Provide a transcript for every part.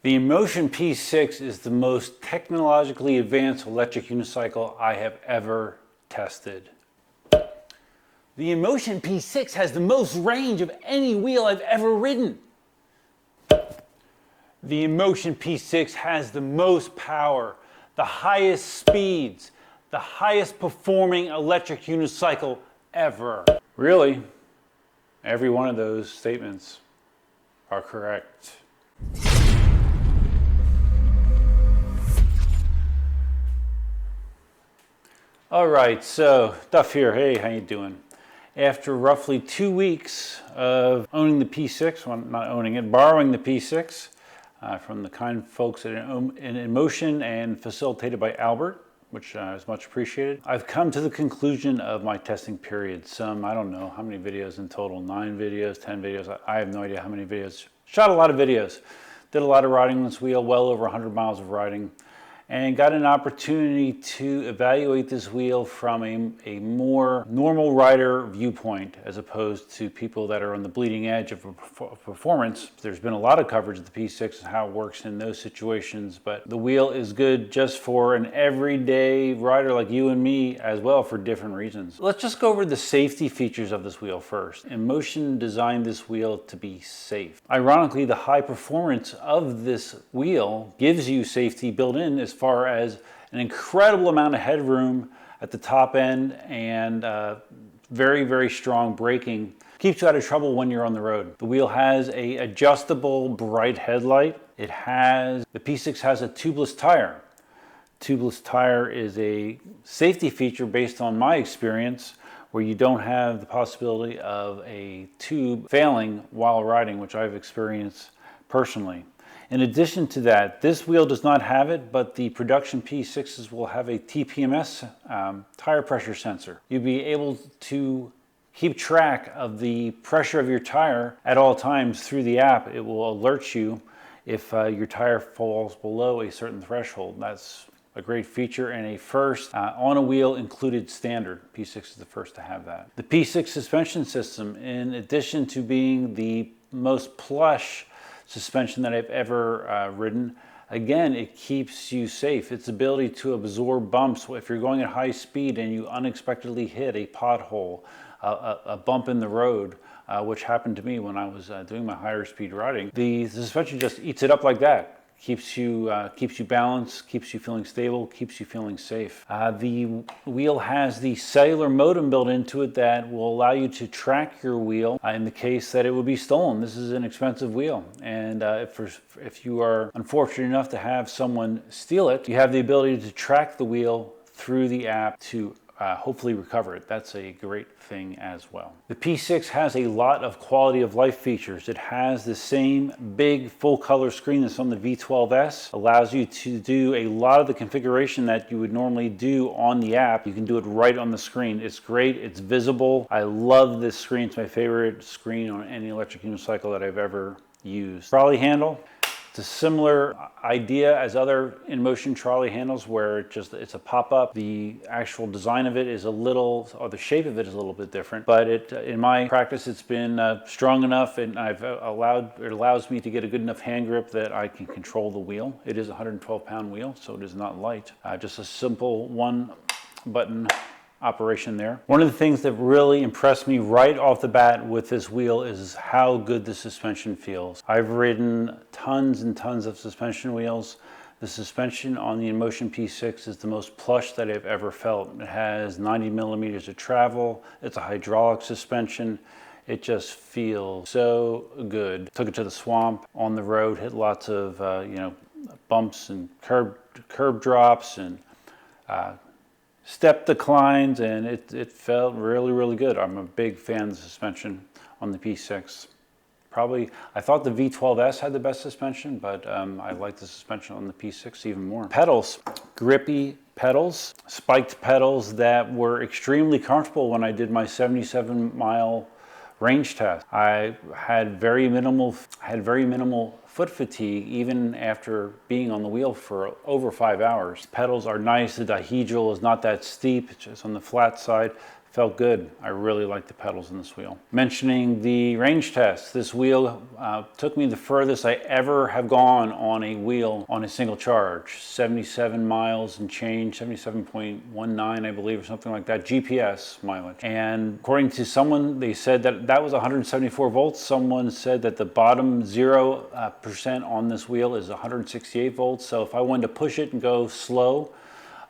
The Inmotion P6 is the most technologically advanced electric unicycle I have ever tested. The Inmotion P6 has the most range of any wheel I've ever ridden. The Inmotion P6 has the most power, the highest speeds, the highest performing electric unicycle ever. Really, every one of those statements are correct. All right, so Duff here. Hey, how you doing? After roughly 2 weeks of owning the P6, well, not owning it, borrowing the P6 from the kind folks at Inmotion and facilitated by Albert, which is much appreciated, I've come to the conclusion of my testing period. I don't know how many videos in total, 9 videos, 10 videos. I have no idea how many videos. Shot a lot of videos. Did a lot of riding on this wheel, well over 100 miles of riding. And got an opportunity to evaluate this wheel from a more normal rider viewpoint, as opposed to people that are on the bleeding edge of performance. There's been a lot of coverage of the P6 and how it works in those situations, but the wheel is good just for an everyday rider like you and me as well, for different reasons. Let's just go over the safety features of this wheel first. Inmotion designed this wheel to be safe. Ironically, the high performance of this wheel gives you safety built in, as far as an incredible amount of headroom at the top end and very, very strong braking. Keeps you out of trouble when you're on the road. The wheel has a adjustable bright headlight. The P6 has a tubeless tire. Tubeless tire is a safety feature based on my experience, where you don't have the possibility of a tube failing while riding, which I've experienced personally. In addition to that, this wheel does not have it, but the production P6s will have a TPMS tire pressure sensor. You'll be able to keep track of the pressure of your tire at all times through the app. It will alert you if your tire falls below a certain threshold. That's a great feature and a first on a wheel included standard. P6 is the first to have that. The P6 suspension system, in addition to being the most plush suspension that I've ever ridden, again, it keeps you safe. Its ability to absorb bumps. If you're going at high speed and you unexpectedly hit a pothole, a bump in the road, which happened to me when I was doing my higher speed riding, the suspension just eats it up like that. Keeps you balanced, keeps you feeling stable, keeps you feeling safe. The wheel has the cellular modem built into it that will allow you to track your wheel in the case that it would be stolen. This is an expensive wheel, and if you are unfortunate enough to have someone steal it, you have the ability to track the wheel through the app to hopefully recover it. That's a great thing as well. The P6 has a lot of quality of life features. It has the same big full color screen that's on the V12S. Allows you to do a lot of the configuration that you would normally do on the app. You can do it right on the screen. It's great, it's visible. I love this screen. It's my favorite screen on any electric unicycle that I've ever used. Trolley handle. It's a similar idea as other Inmotion trolley handles, where it's a pop-up. The actual design of it is the shape of it is a little bit different, but in my practice, it's been strong enough, and it allows me to get a good enough hand grip that I can control the wheel. It is a 112-pound wheel, so it is not light. Just a simple one-button operation there. One of the things that really impressed me right off the bat with this wheel is how good the suspension feels. I've ridden tons and tons of suspension wheels. The suspension on the Inmotion P6 is the most plush that I've ever felt. It has 90 millimeters of travel. It's a hydraulic suspension. It just feels so good. Took it to the swamp on the road, hit lots of bumps and curb drops and step declines, and it felt really, really good. I'm a big fan of the suspension on the P6. I thought the V12S had the best suspension, but I like the suspension on the P6 even more. Pedals, grippy pedals, spiked pedals that were extremely comfortable when I did my 77-mile range test. I had very minimal foot fatigue even after being on the wheel for over 5 hours. Pedals are nice. The dihedral is not that steep. It's just on the flat side. Felt good. I really like the pedals in this wheel. Mentioning the range test, this wheel took me the furthest I ever have gone on a wheel on a single charge. 77 miles and change, 77.19 I believe, or something like that, GPS mileage. And according to someone, they said that that was 174 volts. Someone said that the bottom 0% on this wheel is 168 volts. So if I wanted to push it and go slow,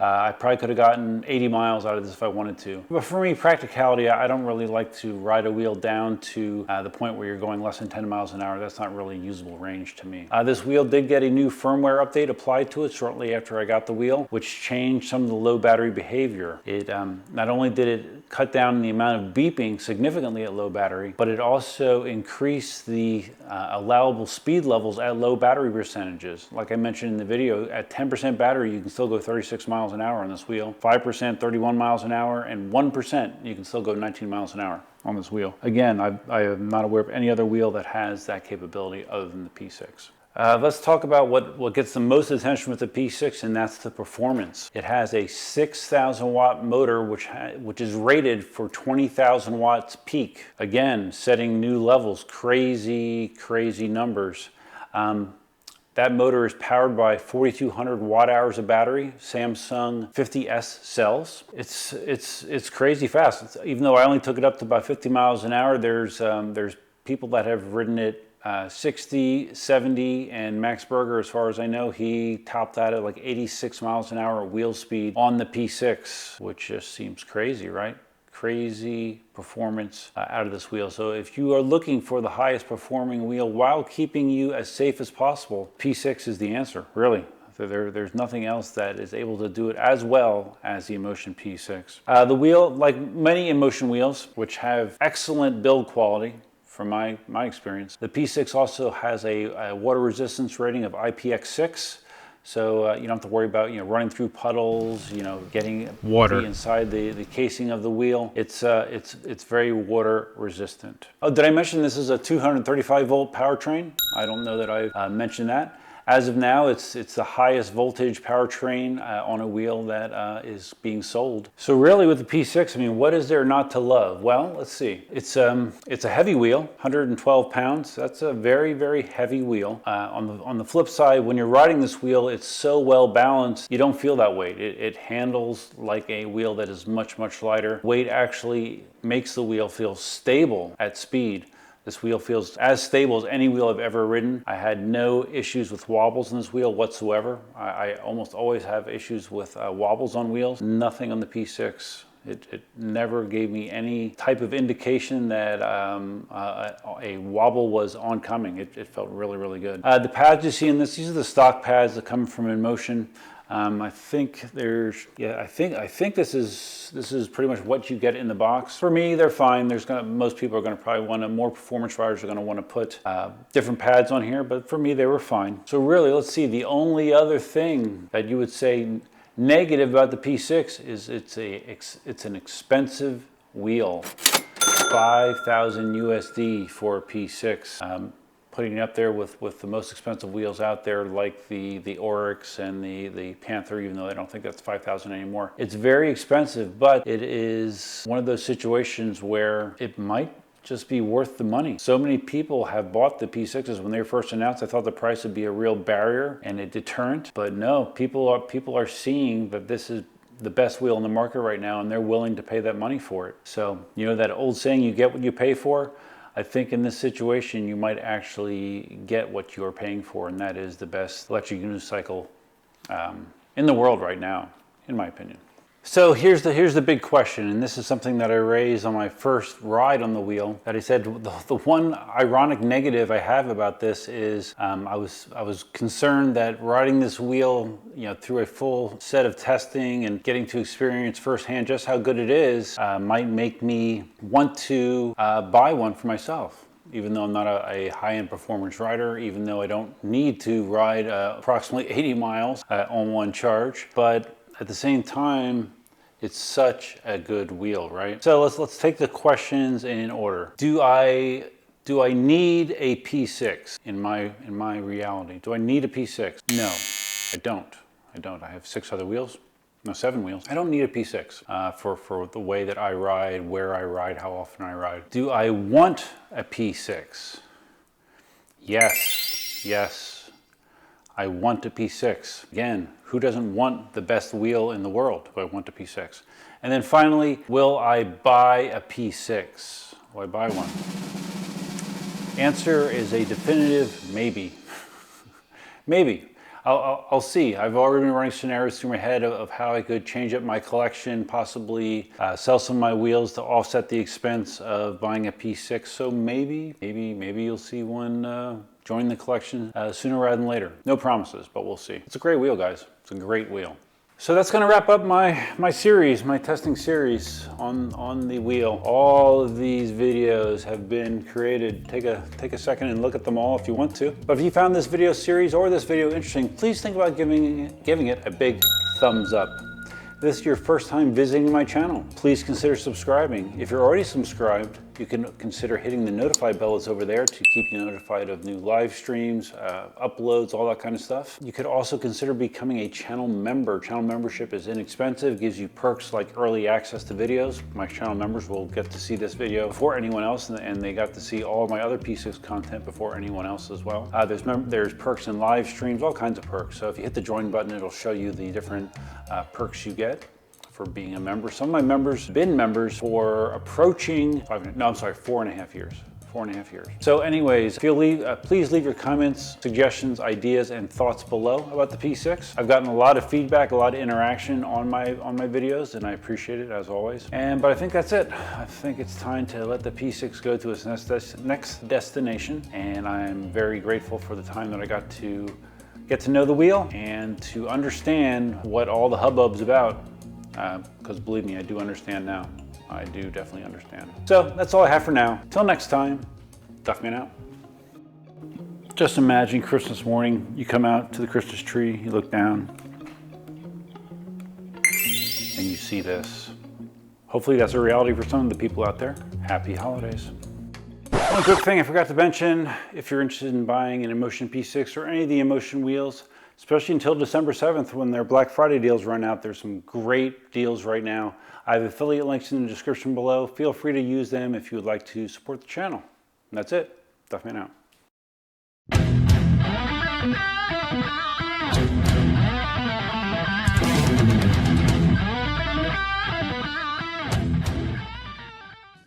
I probably could have gotten 80 miles out of this if I wanted to. But for me, practicality, I don't really like to ride a wheel down to the point where you're going less than 10 miles an hour. That's not really usable range to me. This wheel did get a new firmware update applied to it shortly after I got the wheel, which changed some of the low battery behavior. It not only did it cut down the amount of beeping significantly at low battery, but it also increased the allowable speed levels at low battery percentages. Like I mentioned in the video, at 10% battery, you can still go 36 miles an hour on this wheel. 5%, 31 miles an hour, and 1%, you can still go 19 miles an hour on this wheel. Again, I am not aware of any other wheel that has that capability other than the P6. Let's talk about what gets the most attention with the P6, and that's the performance. It has a 6,000 watt motor, which is rated for 20,000 watts peak. Again, setting new levels, crazy numbers. That motor is powered by 4,200 watt hours of battery, Samsung 50S cells. It's crazy fast. Even though I only took it up to about 50 miles an hour, there's people that have ridden it 60, 70, and Max Berger, as far as I know, he topped that at like 86 miles an hour wheel speed on the P6, which just seems crazy, right? Crazy performance out of this wheel. So if you are looking for the highest performing wheel while keeping you as safe as possible, P6 is the answer, really. There's nothing else that is able to do it as well as the Inmotion P6. The wheel, like many Inmotion wheels, which have excellent build quality, from my experience, the P6 also has a water resistance rating of IPX6. So you don't have to worry about running through puddles, getting water inside the casing of the wheel. It's very water resistant. Oh, did I mention this is a 235 volt powertrain? I don't know that I mentioned that. As of now, it's the highest voltage powertrain on a wheel that is being sold. So really with the P6, I mean, what is there not to love? Well, let's see. It's a heavy wheel, 112 pounds. That's a very heavy wheel. On the flip side, when you're riding this wheel, it's so well balanced, you don't feel that weight. It handles like a wheel that is much lighter. Weight actually makes the wheel feel stable at speed. This wheel feels as stable as any wheel I've ever ridden. I had no issues with wobbles in this wheel whatsoever. I almost always have issues with wobbles on wheels. Nothing on the P6. It never gave me any type of indication that a wobble was oncoming. It felt really good. The pads you see in this, these are the stock pads that come from Inmotion. I think this is pretty much what you get in the box. For me, they're fine. Most people are going to probably want to, more performance riders are going to want to put different pads on here, but for me, they were fine. So really, let's see, the only other thing that you would say negative about the P6 is it's an expensive wheel. 5,000 USD for a P6. Putting it up there with the most expensive wheels out there, like the Oryx and the Panther, even though I don't think that's 5,000 anymore. It's very expensive, but it is one of those situations where it might just be worth the money. So many people have bought the P6s. When they were first announced, I thought the price would be a real barrier and a deterrent, but no, people are seeing that this is the best wheel in the market right now, and they're willing to pay that money for it. So, that old saying, you get what you pay for. I think in this situation, you might actually get what you're paying for, and that is the best electric unicycle in the world right now, in my opinion. So here's the big question, and this is something that I raised on my first ride on the wheel, that I said the one ironic negative I have about this is I was concerned that riding this wheel through a full set of testing and getting to experience firsthand just how good it is might make me want to buy one for myself. Even though I'm not a high-end performance rider, even though I don't need to ride approximately 80 miles on one charge, but at the same time, it's such a good wheel, right? So let's take the questions in order. Do I need a P6 in my reality? Do I need a P6? No, I don't. I have 6 other wheels. No, 7 wheels. I don't need a P6 for the way that I ride, where I ride, how often I ride. Do I want a P6? Yes, yes. I want a P6. Again, who doesn't want the best wheel in the world? Do I want a P6? And then finally, will I buy a P6? Will I buy one? Answer is a definitive maybe. Maybe. I'll see. I've already been running scenarios through my head of how I could change up my collection, possibly sell some of my wheels to offset the expense of buying a P6. So maybe you'll see one join the collection sooner rather than later. No promises, but we'll see. It's a great wheel, guys. It's a great wheel. So that's going to wrap up my series, my testing series on the wheel. All of these videos have been created. Take a second and look at them all if you want to. But if you found this video series or this video interesting, please think about giving it a big thumbs up. If this is your first time visiting my channel, please consider subscribing. If you're already subscribed, you can consider hitting the notify bell that's over there to keep you notified of new live streams, uploads, all that kind of stuff. You could also consider becoming a channel member. Channel membership is inexpensive, gives you perks like early access to videos. My channel members will get to see this video before anyone else, and they got to see all of my other P6 content before anyone else as well. There's perks in live streams, all kinds of perks. So if you hit the join button, it'll show you the different perks you get for being a member. Some of my members have been members for approaching 4.5 years. 4.5 years. So anyways, please leave your comments, suggestions, ideas, and thoughts below about the P6. I've gotten a lot of feedback, a lot of interaction on my videos, and I appreciate it as always. But I think that's it. I think it's time to let the P6 go to its next destination, and I'm very grateful for the time that I got to get to know the wheel and to understand what all the hubbub's about. Because believe me, I do understand now. I do definitely understand. So that's all I have for now. Till next time, Duffman out. Just imagine Christmas morning, you come out to the Christmas tree, you look down, and you see this. Hopefully that's a reality for some of the people out there. Happy holidays. One quick thing I forgot to mention, if you're interested in buying an Inmotion P6 or any of the Inmotion wheels, especially until December 7th when their Black Friday deals run out. There's some great deals right now. I have affiliate links in the description below. Feel free to use them if you would like to support the channel. And that's it. Duffman out.